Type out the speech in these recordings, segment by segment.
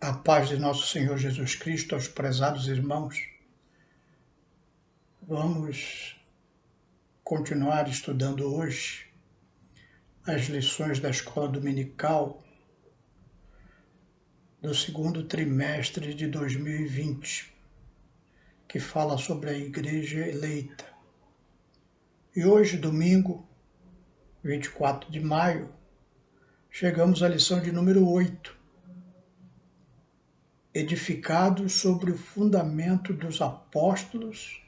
A paz de nosso Senhor Jesus Cristo aos prezados irmãos. Vamos continuar estudando hoje as lições da escola dominical do segundo trimestre de 2020, que fala sobre a Igreja Eleita. E hoje, domingo, 24 de maio, chegamos à lição de número 8. Edificados sobre o fundamento dos apóstolos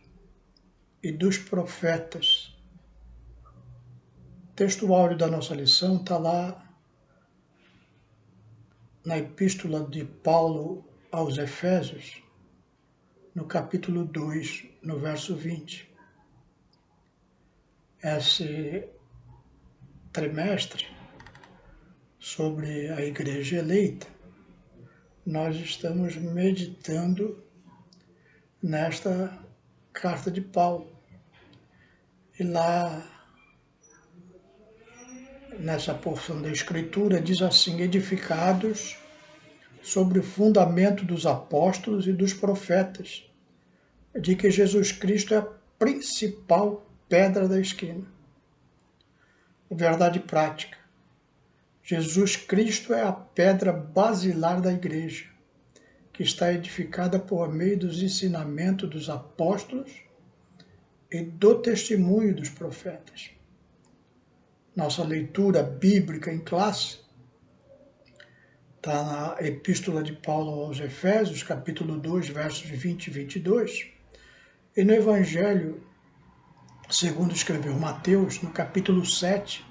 e dos profetas. O texto áureo da nossa lição está lá na Epístola de Paulo aos Efésios, no capítulo 2, no verso 20. Esse trimestre sobre a Igreja Eleita, nós estamos meditando nesta carta de Paulo. E lá, nessa porção da Escritura, diz assim: edificados sobre o fundamento dos apóstolos e dos profetas, de que Jesus Cristo é a principal pedra da esquina. Verdade prática. Jesus Cristo é a pedra basilar da igreja, que está edificada por meio dos ensinamentos dos apóstolos e do testemunho dos profetas. Nossa leitura bíblica em classe está na Epístola de Paulo aos Efésios, capítulo 2, versos 20 e 22, e no Evangelho, segundo escreveu Mateus, no capítulo 7,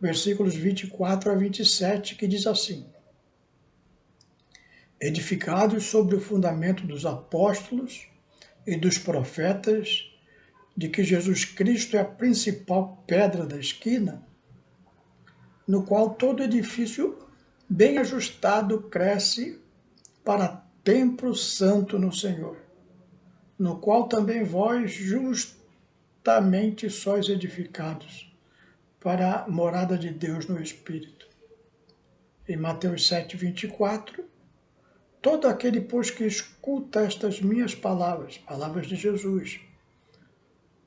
versículos 24 a 27, que diz assim: edificados sobre o fundamento dos apóstolos e dos profetas, de que Jesus Cristo é a principal pedra da esquina, no qual todo edifício bem ajustado cresce para templo santo no Senhor, no qual também vós justamente sois edificados para a morada de Deus no Espírito. Em Mateus 7, 24, todo aquele, pois, que escuta estas minhas palavras, palavras de Jesus,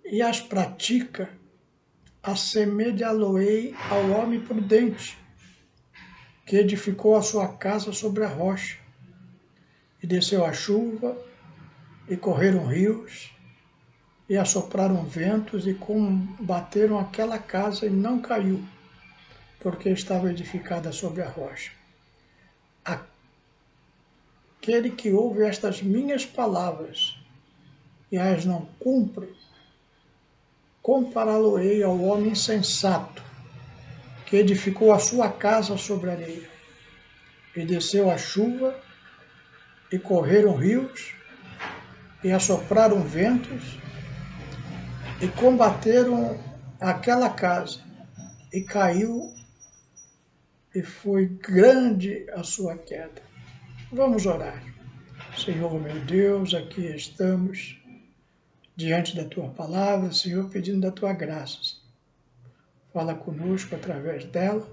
e as pratica, assemelhá-lo-ei ao homem prudente, que edificou a sua casa sobre a rocha, e desceu a chuva, e correram rios, e assopraram ventos, e combateram aquela casa, e não caiu, porque estava edificada sobre a rocha. Aquele que ouve estas minhas palavras e as não cumpre, compará-lo-ei ao homem insensato, que edificou a sua casa sobre a areia. E desceu a chuva, e correram rios, e assopraram ventos, e combateram aquela casa, e caiu, e foi grande a sua queda. Vamos orar. Senhor, meu Deus, aqui estamos diante da Tua palavra, Senhor, pedindo da Tua graça. Fala conosco através dela.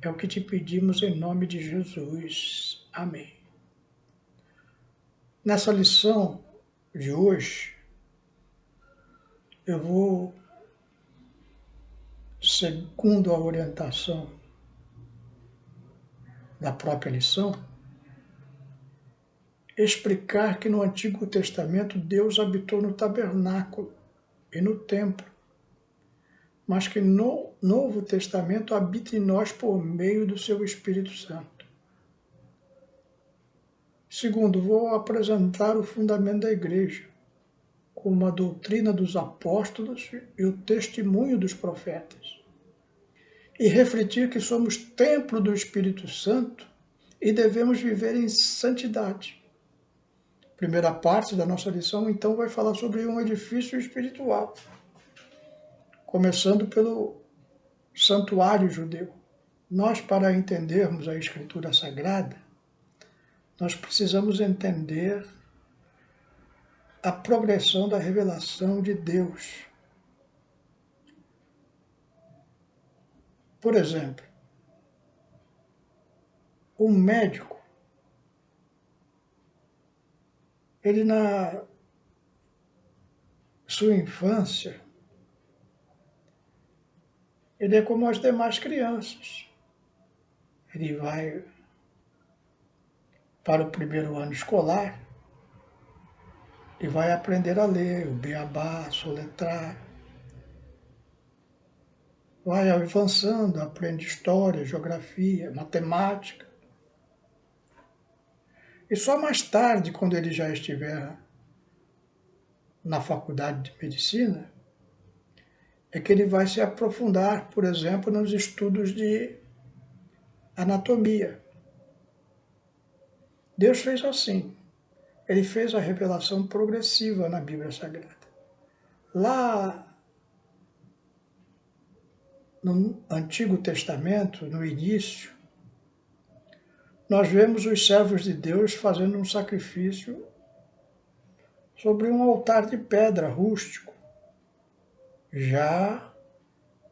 É o que te pedimos em nome de Jesus. Amém. Nessa lição de hoje, eu vou, segundo a orientação da própria lição, explicar que no Antigo Testamento Deus habitou no tabernáculo e no templo, mas que no Novo Testamento habita em nós por meio do seu Espírito Santo. Segundo, vou apresentar o fundamento da igreja, como a doutrina dos apóstolos e o testemunho dos profetas, e refletir que somos templo do Espírito Santo e devemos viver em santidade. A primeira parte da nossa lição, então, vai falar sobre um edifício espiritual, começando pelo santuário judeu. Nós, para entendermos a Escritura Sagrada, nós precisamos entender a progressão da revelação de Deus. Por exemplo, um médico ele na sua infância, ele é como as demais crianças. Ele vai para o primeiro ano escolar e vai aprender a ler o beabá, soletrar. Vai avançando, aprende história, geografia, matemática. E só mais tarde, quando ele já estiver na faculdade de medicina, é que ele vai se aprofundar, por exemplo, nos estudos de anatomia. Deus fez assim. Ele fez a revelação progressiva na Bíblia Sagrada. Lá no Antigo Testamento, no início, nós vemos os servos de Deus fazendo um sacrifício sobre um altar de pedra rústico, já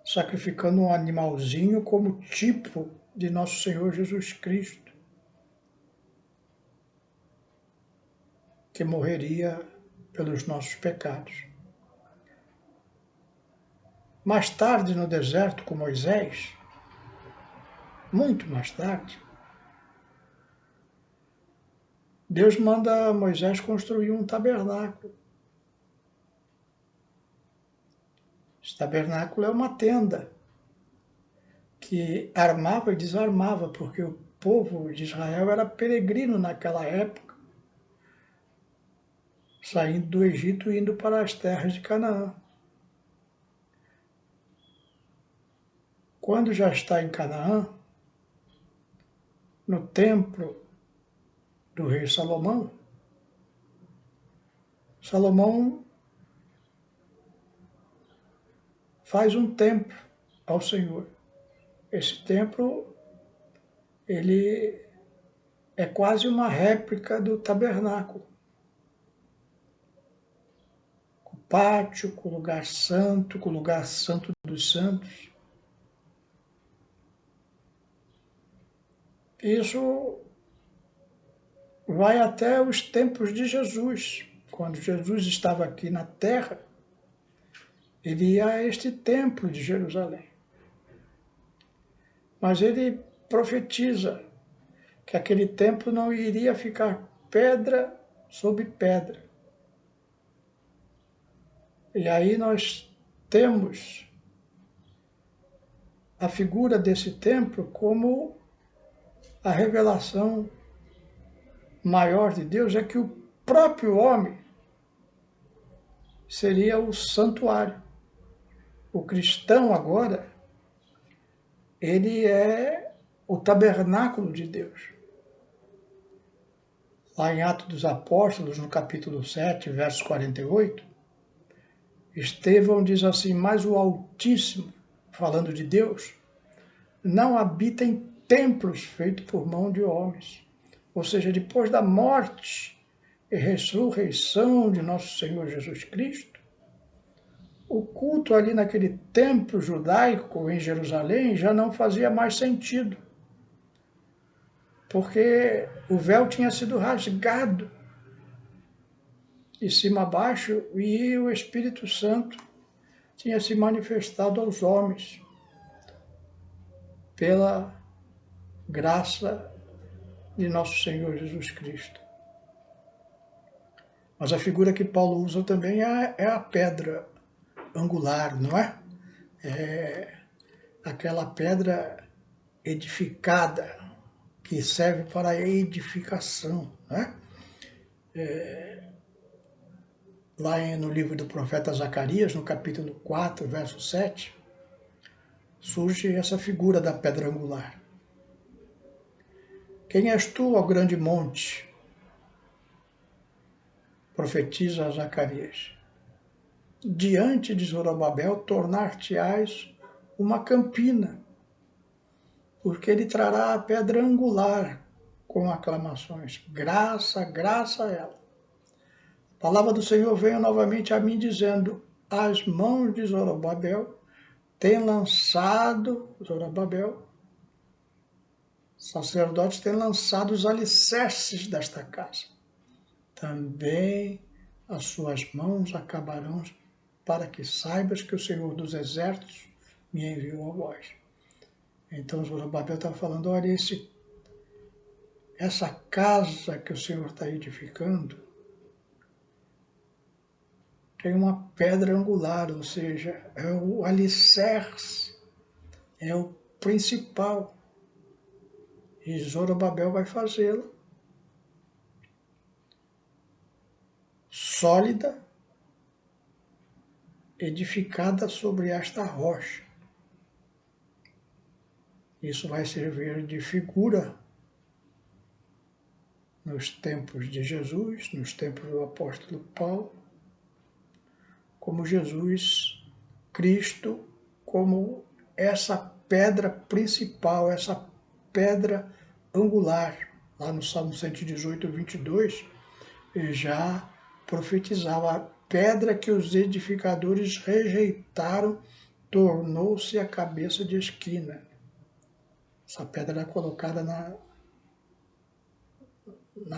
sacrificando um animalzinho como tipo de nosso Senhor Jesus Cristo, que morreria pelos nossos pecados. Mais tarde, no deserto com Moisés, muito mais tarde, Deus manda Moisés construir um tabernáculo. Esse tabernáculo é uma tenda que armava e desarmava, porque o povo de Israel era peregrino naquela época, saindo do Egito e indo para as terras de Canaã. Quando já está em Canaã, no templo do rei Salomão, Salomão faz um templo ao Senhor. Esse templo, ele é quase uma réplica do tabernáculo. Com pátio, com lugar santo, com lugar santo dos santos. Isso vai até os tempos de Jesus. Quando Jesus estava aqui na terra, ele ia a este templo de Jerusalém. Mas ele profetiza que aquele templo não iria ficar pedra sobre pedra. E aí nós temos a figura desse templo como a revelação maior de Deus, é que o próprio homem seria o santuário. O cristão agora, ele é o tabernáculo de Deus. Lá em Atos dos Apóstolos, no capítulo 7, verso 48, Estevão diz assim: mas o Altíssimo, falando de Deus, não habita em templos feitos por mão de homens. Ou seja, depois da morte e ressurreição de nosso Senhor Jesus Cristo, o culto ali naquele templo judaico em Jerusalém já não fazia mais sentido, porque o véu tinha sido rasgado de cima a baixo e o Espírito Santo tinha se manifestado aos homens pela graça de nosso Senhor Jesus Cristo. Mas a figura que Paulo usa também é a pedra angular, não é? É aquela pedra edificada que serve para a edificação, né? Lá no livro do profeta Zacarias, no capítulo 4, verso 7, surge essa figura da pedra angular. Quem és tu, ó grande monte? Profetiza Zacarias. Diante de Zorobabel tornar-te-ás uma campina, porque ele trará a pedra angular com aclamações. Graça, graça a ela. A palavra do Senhor veio novamente a mim dizendo: as mãos de Zorobabel têm lançado, Zorobabel, sacerdotes têm lançado os alicerces desta casa. também as suas mãos acabarão, para que saibas que o Senhor dos Exércitos me enviou a vós. Então Zorobabel está falando, olha, essa casa que o Senhor está edificando tem uma pedra angular, ou seja, é o alicerce, é o principal. E Zorobabel vai fazê-la sólida, edificada sobre esta rocha. Isso vai servir de figura nos tempos de Jesus, nos tempos do apóstolo Paulo, como Jesus, Cristo, como essa pedra principal, essa pedra angular. Lá no Salmo 118, 22, ele já profetizava: a pedra que os edificadores rejeitaram tornou-se a cabeça de esquina. Essa pedra era colocada na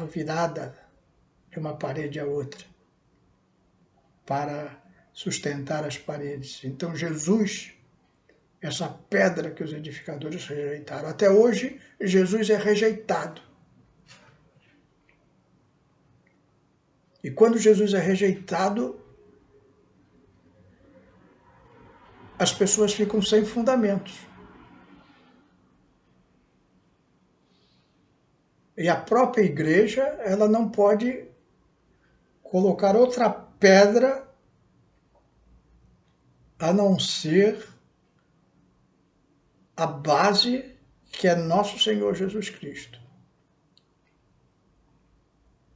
virada de uma parede à outra, para sustentar as paredes. Então Jesus, essa pedra que os edificadores rejeitaram. Até hoje, Jesus é rejeitado. E quando Jesus é rejeitado, as pessoas ficam sem fundamentos. E a própria igreja, ela não pode colocar outra pedra a não ser a base, que é nosso Senhor Jesus Cristo.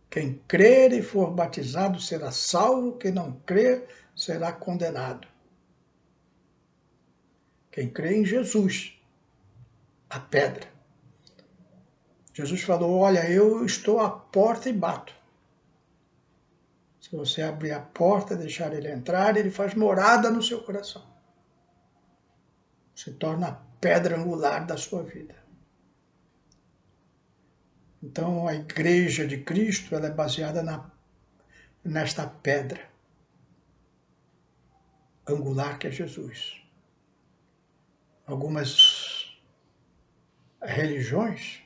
Quem crer e for batizado será salvo, quem não crer será condenado. Quem crê em Jesus, a pedra. Jesus falou, olha, eu estou à porta e bato. Se você abrir a porta, deixar ele entrar, ele faz morada no seu coração. Se torna a pedra angular da sua vida. Então, a igreja de Cristo, ela é baseada nesta pedra angular que é Jesus. Algumas religiões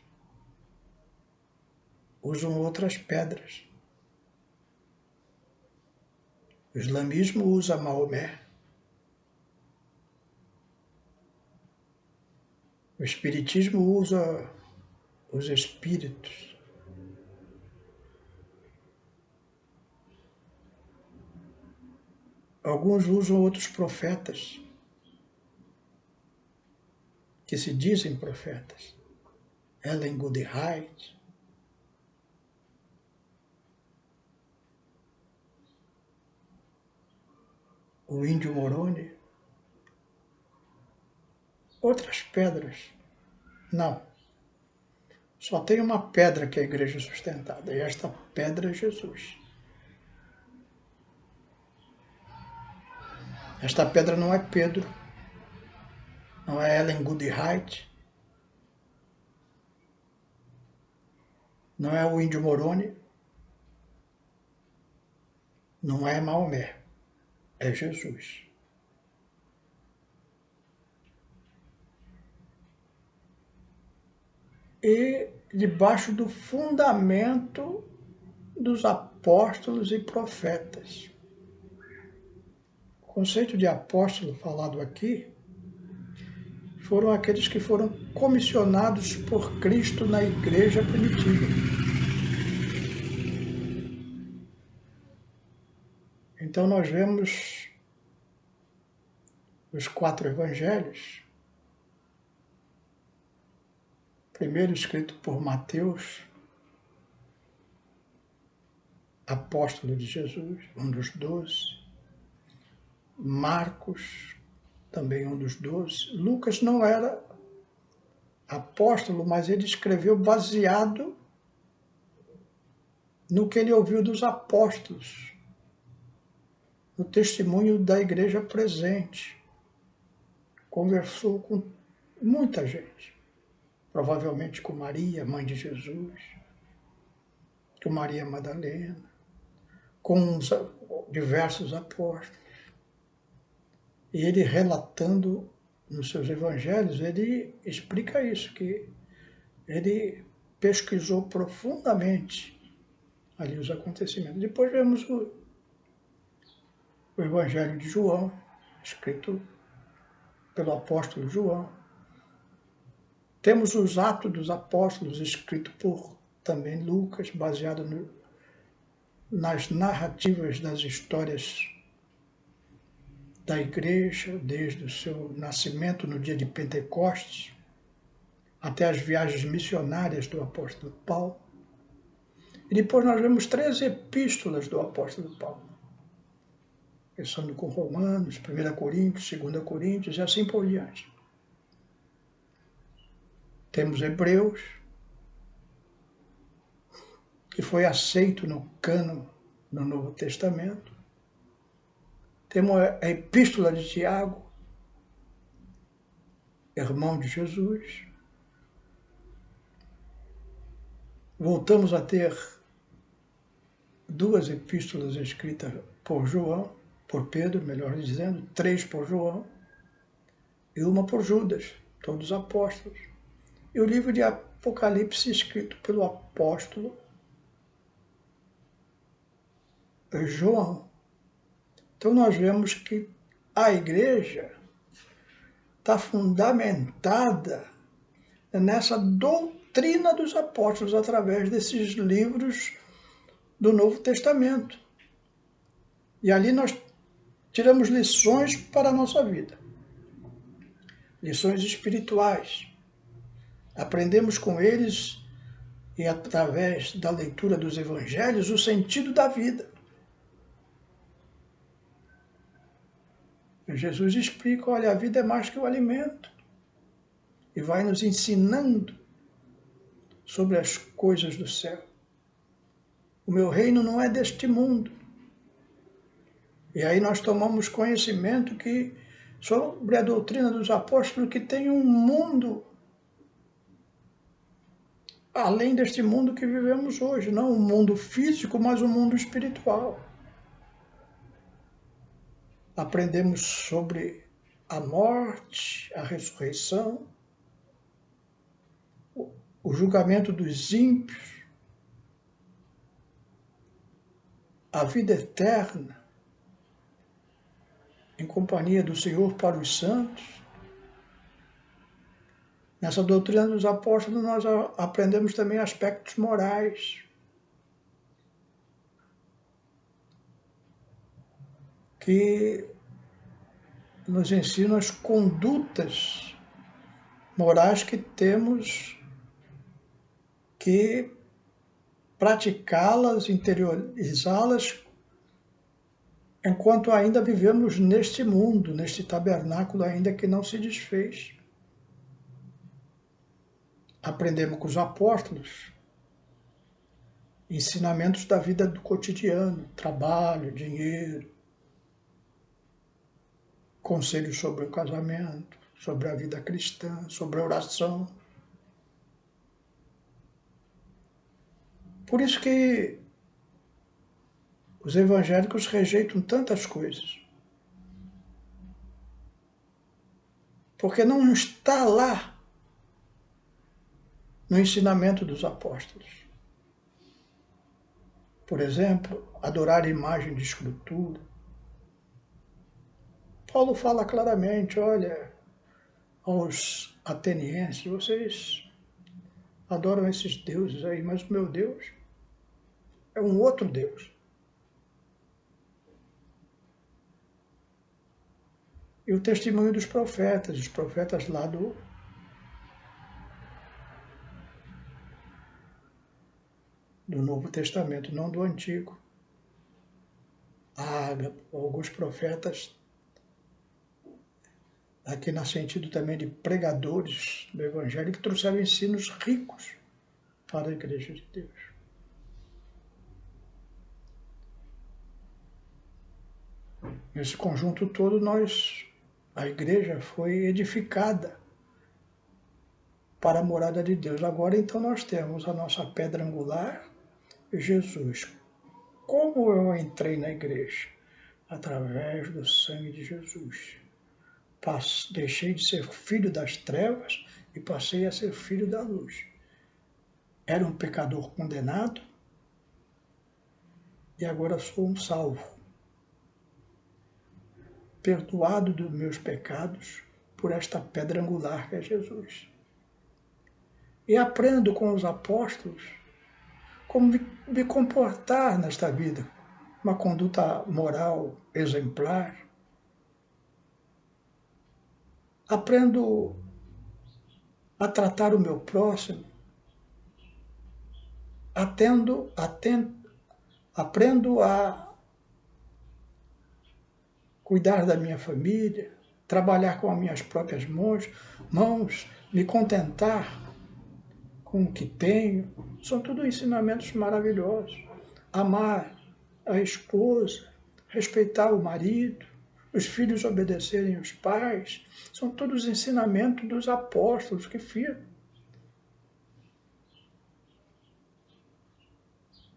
usam outras pedras. O islamismo usa Maomé. O espiritismo usa os espíritos. Alguns usam outros profetas, que se dizem profetas. Ellen Goodhart, o Índio Moroni, outras pedras. Não. Só tem uma pedra que a igreja é sustentada, e esta pedra é Jesus. Esta pedra não é Pedro, não é Ellen Goodhart, não é o Índio Moroni, não é Maomé, é Jesus. E debaixo do fundamento dos apóstolos e profetas. O conceito de apóstolo falado aqui foram aqueles que foram comissionados por Cristo na igreja primitiva. Então nós vemos os 4 evangelhos, primeiro escrito por Mateus, apóstolo de Jesus, um dos 12, Marcos, também um dos 12. Lucas não era apóstolo, mas ele escreveu baseado no que ele ouviu dos apóstolos, no testemunho da igreja presente. Conversou com muita gente, provavelmente com Maria, mãe de Jesus, com Maria Madalena, com os diversos apóstolos. E ele relatando nos seus evangelhos, ele explica isso, que ele pesquisou profundamente ali os acontecimentos. Depois vemos o Evangelho de João, escrito pelo apóstolo João. Temos os Atos dos Apóstolos, escrito por também Lucas, baseado nas narrativas das histórias da igreja, desde o seu nascimento no dia de Pentecostes, até as viagens missionárias do apóstolo Paulo. E depois nós vemos 3 epístolas do apóstolo Paulo, começando com Romanos, 1 Coríntios, 2 Coríntios e assim por diante. Temos Hebreus, que foi aceito no cânon no Novo Testamento. Temos a Epístola de Tiago, irmão de Jesus. Voltamos a ter 2 epístolas escritas por João, por Pedro, melhor dizendo, 3 por João, e uma por Judas, todos apóstolos. E o livro de Apocalipse escrito pelo apóstolo João. Então nós vemos que a igreja está fundamentada nessa doutrina dos apóstolos através desses livros do Novo Testamento. E ali nós tiramos lições para a nossa vida, lições espirituais. Aprendemos com eles e através da leitura dos evangelhos o sentido da vida. Jesus explica, olha, a vida é mais que o alimento, e vai nos ensinando sobre as coisas do céu. O meu reino não é deste mundo. E aí nós tomamos conhecimento que, sobre a doutrina dos apóstolos, que tem um mundo além deste mundo que vivemos hoje, não um mundo físico, mas um mundo espiritual. Aprendemos sobre a morte, a ressurreição, o julgamento dos ímpios, a vida eterna, em companhia do Senhor para os santos. Nessa doutrina dos apóstolos nós aprendemos também aspectos morais. Que nos ensinam as condutas morais que temos que praticá-las, interiorizá-las, enquanto ainda vivemos neste mundo, neste tabernáculo ainda que não se desfez. Aprendemos com os apóstolos ensinamentos da vida do cotidiano, trabalho, dinheiro, conselhos sobre o casamento, sobre a vida cristã, sobre a oração. Por isso que os evangélicos rejeitam tantas coisas. Porque não está lá no ensinamento dos apóstolos. Por exemplo, adorar a imagem de escultura. Paulo fala claramente, olha, aos atenienses, vocês adoram esses deuses aí, mas o meu Deus é um outro Deus. E o testemunho dos profetas, os profetas lá do Novo Testamento, não do Antigo. Alguns profetas, aqui no sentido também de pregadores do Evangelho, que trouxeram ensinos ricos para a Igreja de Deus. Nesse conjunto todo, a Igreja foi edificada para a morada de Deus. Agora, então, nós temos a nossa pedra angular, Jesus, Como eu entrei na igreja? Através do sangue de Jesus. Deixei de ser filho das trevas e passei a ser filho da luz. Era um pecador condenado e agora sou um salvo, perdoado dos meus pecados por esta pedra angular que é Jesus. E aprendo com os apóstolos como me comportar nesta vida, uma conduta moral exemplar. Aprendo a tratar o meu próximo, aprendo a cuidar da minha família, trabalhar com as minhas próprias mãos, me contentar com o que tenho. São tudo ensinamentos maravilhosos. Amar a esposa, respeitar o marido, os filhos obedecerem os pais. São todos ensinamentos dos apóstolos que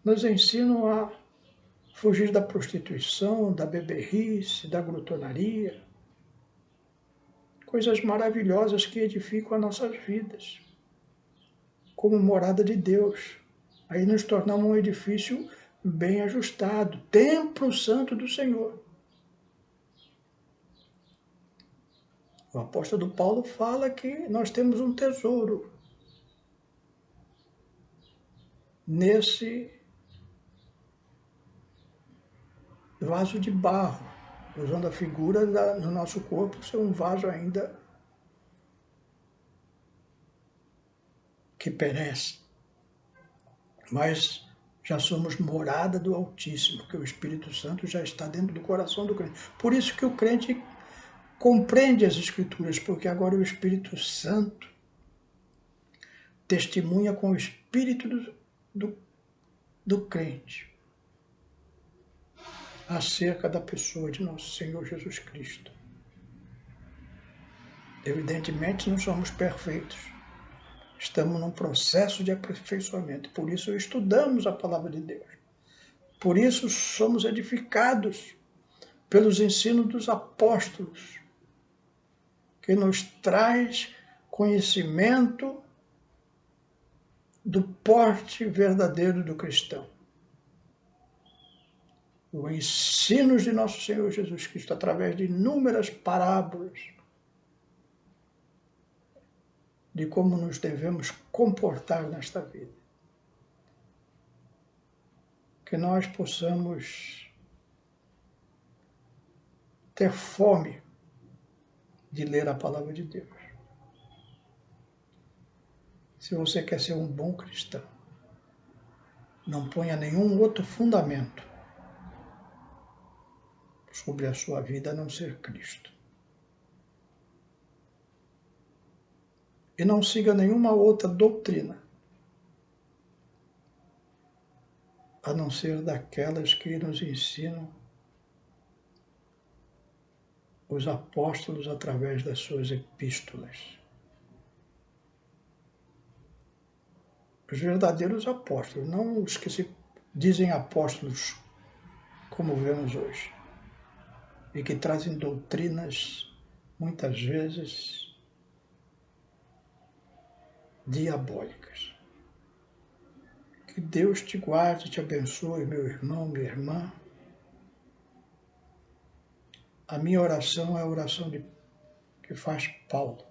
nos ensinam a fugir da prostituição, da beberrice, da glutonaria. Coisas maravilhosas que edificam as nossas vidas, como morada de Deus. Aí nos tornamos um edifício bem ajustado, templo santo do Senhor. O apóstolo Paulo fala que nós temos um tesouro nesse vaso de barro, usando a figura do nosso corpo ser um vaso ainda que perece. Mas já somos morada do Altíssimo, porque o Espírito Santo já está dentro do coração do crente. Por isso que o crente compreende as Escrituras, porque agora o Espírito Santo testemunha com o Espírito do crente acerca da pessoa de nosso Senhor Jesus Cristo. Evidentemente não somos perfeitos. Estamos num processo de aperfeiçoamento. Por isso estudamos a palavra de Deus. Por isso somos edificados pelos ensinos dos apóstolos, que nos traz conhecimento do porte verdadeiro do cristão. Os ensinos de nosso Senhor Jesus Cristo, através de inúmeras parábolas, de como nos devemos comportar nesta vida. Que nós possamos ter fome de ler a palavra de Deus. Se você quer ser um bom cristão, não ponha nenhum outro fundamento sobre a sua vida a não ser Cristo. E não siga nenhuma outra doutrina, a não ser daquelas que nos ensinam os apóstolos através das suas epístolas. Os verdadeiros apóstolos, não os que se dizem apóstolos como vemos hoje, e que trazem doutrinas, muitas vezes, diabólicas. Que Deus te guarde, te abençoe, meu irmão, minha irmã. A minha oração é a oração que faz Paulo,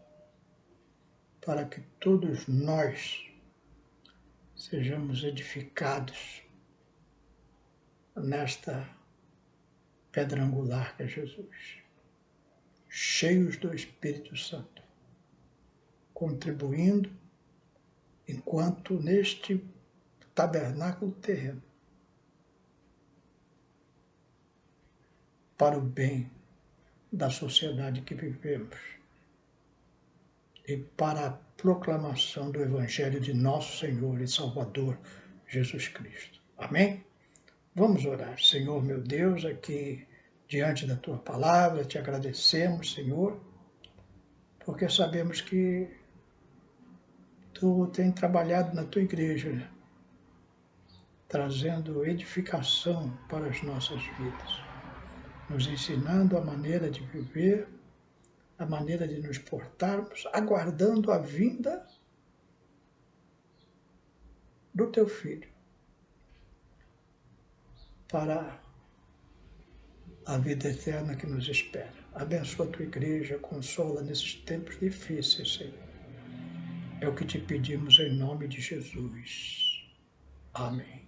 para que todos nós sejamos edificados nesta pedra angular que é Jesus, cheios do Espírito Santo, contribuindo enquanto neste tabernáculo terreno para o bem da sociedade que vivemos e para a proclamação do Evangelho de nosso Senhor e Salvador Jesus Cristo. Amém? Vamos orar. Senhor, meu Deus, aqui diante da Tua palavra, te agradecemos, Senhor, porque sabemos que Tu tem trabalhado na Tua igreja, né? trazendo edificação para as nossas vidas, nos ensinando a maneira de viver, a maneira de nos portarmos, aguardando a vinda do teu Filho para a vida eterna que nos espera. Abençoa a tua igreja, consola nesses tempos difíceis, Senhor. É o que te pedimos em nome de Jesus. Amém.